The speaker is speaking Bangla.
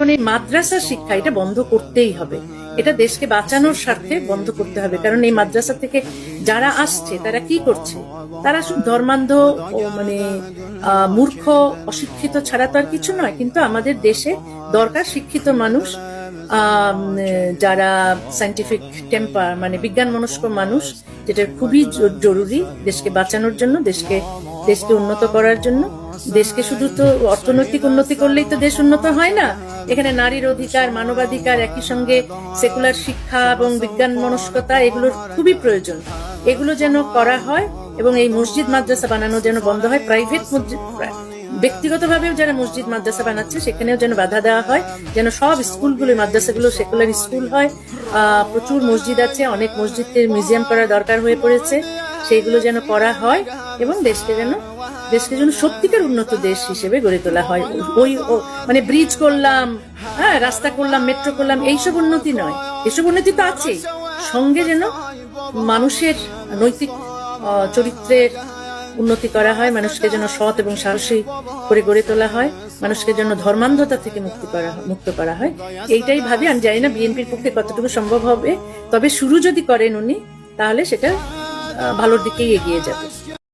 এখন এই মাদ্রাসা শিক্ষা এটা বন্ধ করতেই হবে, এটা দেশকে বাঁচানোর স্বার্থে বন্ধ করতে হবে। কারণ এই মাদ্রাসা থেকে যারা আসছে তারা কি করছে, তারা শুধু ধর্মান্ধ ও মানে মূর্খ অশিক্ষিত ছাড়া তো আর কিছু নয়। কিন্তু আমাদের দেশে দরকার শিক্ষিত মানুষ, যারা সায়েন্টিফিক টেম্পার মানে বিজ্ঞান মনস্ক মানুষ, যেটা খুবই জরুরি দেশকে বাঁচানোর জন্য, দেশকে উন্নত করার জন্য। দেশকে শুধু তো অর্থনৈতিক উন্নতি করলেই তো দেশ উন্নত হয় না, এখানে নারীর অধিকার, মানবাধিকার, একই সঙ্গে সেকুলার শিক্ষা এবং বিজ্ঞান মনস্কতা এগুলোর খুবই প্রয়োজন। এগুলো যেন করা হয় এবং এই মসজিদ মাদ্রাসা বানানো যেন বন্ধ হয়। প্রাইভেট ব্যক্তিগতভাবেও যারা মসজিদ মাদ্রাসা বানাচ্ছে সেখানেও যেন বাধা দেওয়া হয়, যেন সব স্কুলগুলো মাদ্রাসাগুলো সেকুলার স্কুল হয়। প্রচুর মসজিদ আছে, অনেক মসজিদকে মিউজিয়াম করার দরকার হয়ে পড়েছে, সেইগুলো যেন করা হয় এবং দেশকে যেন সত্যিকার উন্নত দেশ হিসেবে গড়ে তোলা হয়। ওই মানে ব্রিজ করলাম, হ্যাঁ রাস্তা করলাম, মেট্রো করলাম, এইসব উন্নতি নয়। এসব উন্নতি তো আছেই, সঙ্গে যেন মানুষের নৈতিক চরিত্রের উন্নতি করা হয়, মানুষকে যেন সৎ এবং সাহসী করে গড়ে তোলা হয়, মানুষকে যেন ধর্মান্ধতা থেকে মুক্ত করা হয়। এইটাই ভাবি। আমি জানি না বিএনপির পক্ষে কতটুকু সম্ভব হবে, তবে শুরু যদি করেন উনি তাহলে সেটা ভালোর দিকেই এগিয়ে যাবে।